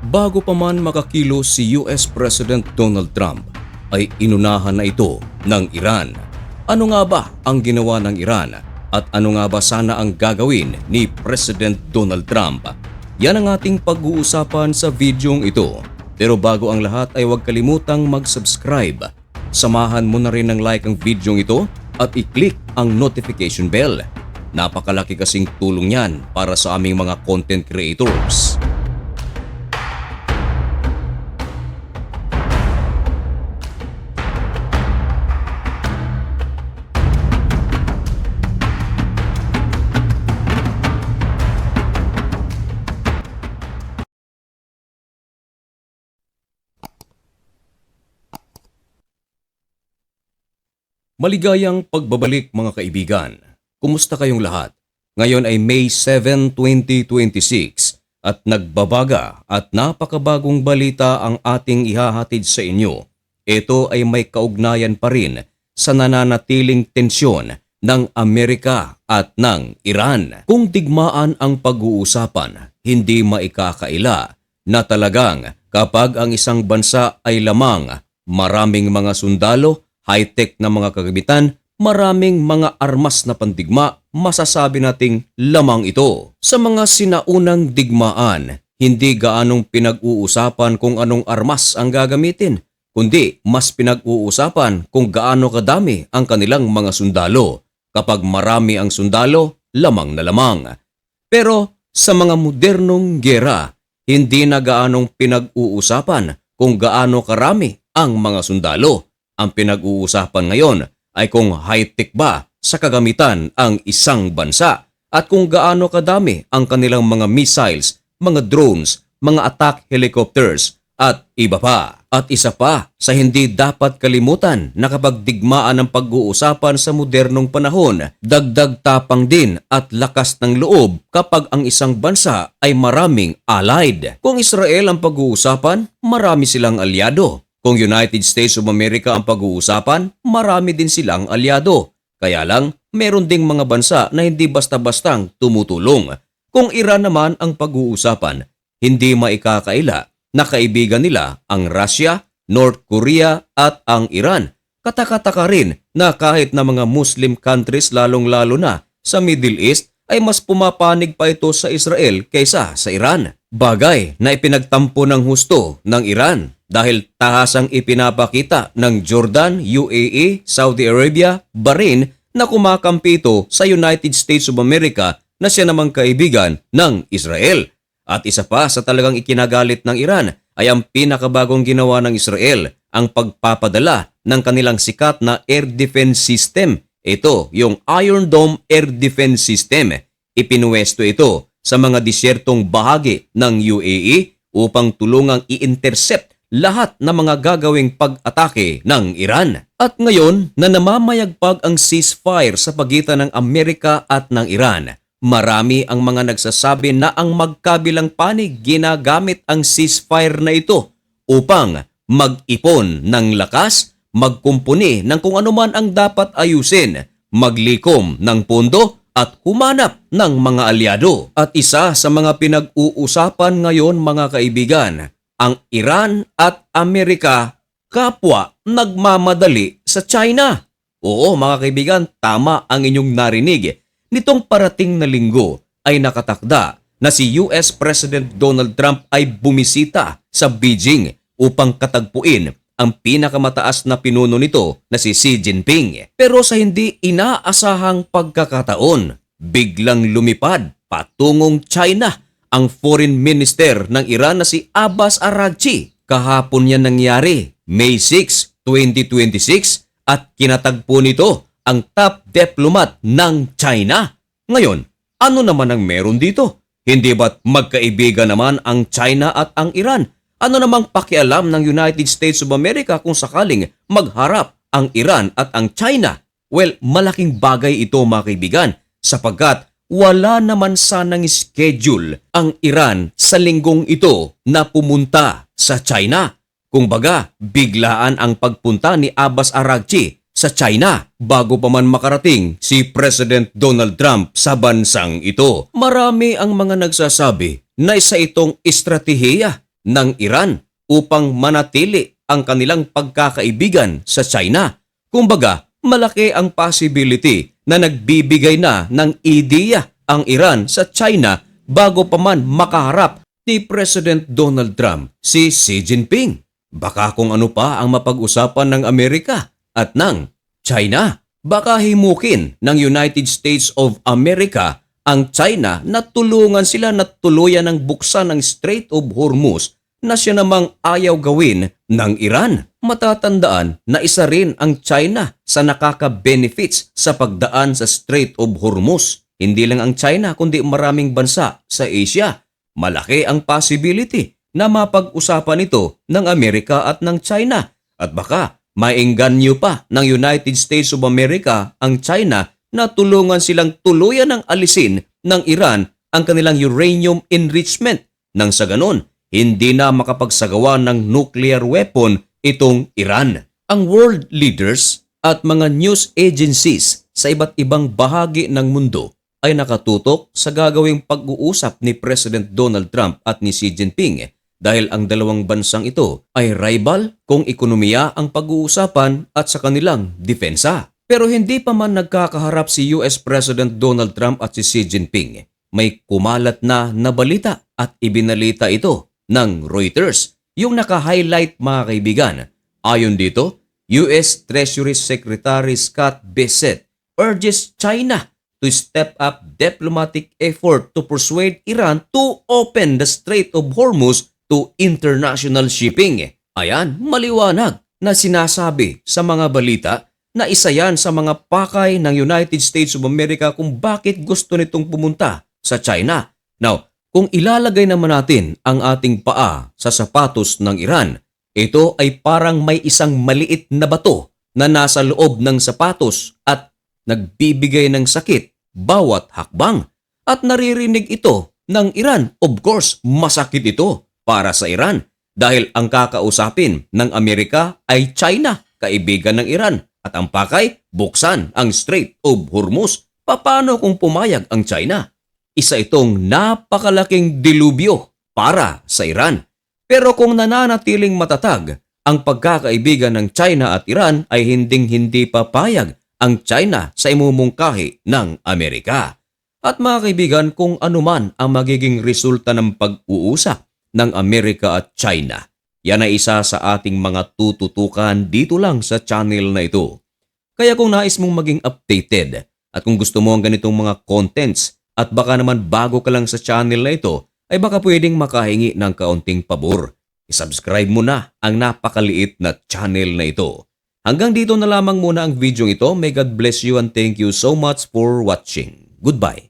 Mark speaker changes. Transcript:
Speaker 1: Bago pa man makakilos si US President Donald Trump ay inunahan na ito ng Iran. Ano nga ba ang ginawa ng Iran at ano nga ba sana ang gagawin ni President Donald Trump? Yan ang ating pag-uusapan sa videong ito. Pero bago ang lahat ay huwag kalimutang mag-subscribe. Samahan mo na rin ng like ang videong ito at i-click ang notification bell. Napakalaki kasing tulong yan para sa aming mga content creators. Maligayang pagbabalik mga kaibigan. Kumusta kayong lahat? Ngayon ay May 7, 2026 at nagbabaga at napakabagong balita ang ating ihahatid sa inyo. Ito ay may kaugnayan pa rin sa nananatiling tensyon ng Amerika at ng Iran. Kung digmaan ang pag-uusapan, hindi maikakaila na talagang kapag ang isang bansa ay lamang maraming mga sundalo, high-tech na mga kagamitan, maraming mga armas na pandigma, masasabi nating lamang ito. Sa mga sinaunang digmaan, hindi gaanong pinag-uusapan kung anong armas ang gagamitin, kundi mas pinag-uusapan kung gaano kadami ang kanilang mga sundalo. Kapag marami ang sundalo, lamang na lamang. Pero sa mga modernong gera, hindi na gaanong pinag-uusapan kung gaano karami ang mga sundalo. Ang pinag-uusapan ngayon ay kung high-tech ba sa kagamitan ang isang bansa at kung gaano kadami ang kanilang mga missiles, mga drones, mga attack helicopters at iba pa. At isa pa sa hindi dapat kalimutan na kapag digmaan ang pag-uusapan sa modernong panahon, dagdag tapang din at lakas ng loob kapag ang isang bansa ay maraming allied. Kung Israel ang pag-uusapan, marami silang alyado. Kung United States of America ang pag-uusapan, marami din silang alyado. Kaya lang, meron ding mga bansa na hindi basta-bastang tumutulong. Kung Iran naman ang pag-uusapan, hindi maikakaila na kaibigan nila ang Russia, North Korea at ang Iran. Katakataka rin na kahit na mga Muslim countries lalong-lalo na sa Middle East ay mas pumapanig pa ito sa Israel kaysa sa Iran. Bagay na ipinagtampo ng husto ng Iran dahil tahasang ipinapakita ng Jordan, UAE, Saudi Arabia, Bahrain na kumakampi ito sa United States of America na siya namang kaibigan ng Israel. At isa pa sa talagang ikinagalit ng Iran ay ang pinakabagong ginawa ng Israel, ang pagpapadala ng kanilang sikat na air defense system. Ito, yung Iron Dome Air Defense System. Ipinuwesto ito sa mga disyertong bahagi ng UAE upang tulungang i-intercept lahat ng mga gagawing pag-atake ng Iran. At ngayon na namamayagpag ang ceasefire sa pagitan ng Amerika at ng Iran, marami ang mga nagsasabi na ang magkabilang panig ginagamit ang ceasefire na ito upang mag-ipon ng lakas, magkumpuni ng kung anuman ang dapat ayusin, maglikom ng pondo at humanap ng mga alyado. At isa sa mga pinag-uusapan ngayon mga kaibigan, ang Iran at Amerika kapwa nagmamadali sa China. Oo mga kaibigan, tama ang inyong narinig. Nitong parating na linggo ay nakatakda na si US President Donald Trump ay bumisita sa Beijing upang katagpuin ang pinakamataas na pinuno nito na si Xi Jinping. Pero sa hindi inaasahang pagkakataon, biglang lumipad patungong China ang Foreign Minister ng Iran na si Abbas Araghchi. Kahapon yan nangyari, May 6, 2026 at kinatagpo nito ang top diplomat ng China. Ngayon, ano naman ang meron dito? Hindi ba't magkaibigan naman ang China at ang Iran? Ano namang pakialam ng United States of America kung sakaling magharap ang Iran at ang China? Well, malaking bagay ito mga kaibigan sapagkat wala naman sanang schedule ang Iran sa linggong ito na pumunta sa China. Kumbaga, biglaan ang pagpunta ni Abbas Araghchi sa China bago pa man makarating si President Donald Trump sa bansang ito. Marami ang mga nagsasabi na isa itong estratehiya ng Iran upang manatili ang kanilang pagkakaibigan sa China. Kumbaga, malaki ang possibility na nagbibigay na ng ideya ang Iran sa China bago pa man makaharap ni President Donald Trump si Xi Jinping. Baka kung ano pa ang mapag-usapan ng Amerika at ng China. Baka himukin ng United States of America ang China na tulungan sila na tuluyan ng buksan ng Strait of Hormuz na siya namang ayaw gawin ng Iran. Matatandaan na isa rin ang China sa nakaka-benefits sa pagdaan sa Strait of Hormuz. Hindi lang ang China kundi maraming bansa sa Asia. Malaki ang possibility na mapag-usapan ito ng Amerika at ng China. At baka maengganyo pa ng United States of America ang China na tulungan silang tuluyan ng alisin ng Iran ang kanilang uranium enrichment. Nang sa ganon, hindi na makapagsagawa ng nuclear weapon itong Iran. Ang world leaders at mga news agencies sa iba't ibang bahagi ng mundo ay nakatutok sa gagawing pag-uusap ni President Donald Trump at ni Xi Jinping dahil ang dalawang bansang ito ay rival kung ekonomiya ang pag-uusapan at sa kanilang depensa. Pero hindi pa man nagkakaharap si US President Donald Trump at si Xi Jinping. May kumalat na balita at ibinalita ito ng Reuters, yung naka-highlight mga kaibigan. Ayon dito, US Treasury Secretary Scott Bessent urges China to step up diplomatic effort to persuade Iran to open the Strait of Hormuz to international shipping. Ayan, maliwanag na sinasabi sa mga balita na isa yan sa mga pakay ng United States of America kung bakit gusto nitong pumunta sa China. Now, kung ilalagay naman natin ang ating paa sa sapatos ng Iran, ito ay parang may isang maliit na bato na nasa loob ng sapatos at nagbibigay ng sakit bawat hakbang. At naririnig ito ng Iran. Of course, masakit ito para sa Iran dahil ang kakausapin ng Amerika ay China, kaibigan ng Iran. At ang pakay, buksan ang Strait of Hormuz. Paano kung pumayag ang China? Isa itong napakalaking dilubyo para sa Iran. Pero kung nananatiling matatag ang pagkakaibigan ng China at Iran ay hinding-hindi papayag ang China sa imumungkahi ng Amerika. At mga kaibigan, kung anuman ang magiging resulta ng pag-uusap ng Amerika at China, yan ay isa sa ating mga tututukan dito lang sa channel na ito. Kaya kung nais mong maging updated at kung gusto mo ang ganitong mga contents at baka naman bago ka lang sa channel na ito, ay baka pwedeng makahingi ng kaunting pabor. I-subscribe mo na ang napakaliit na channel na ito. Hanggang dito na lamang muna ang video ito. May God bless you and thank you so much for watching. Goodbye.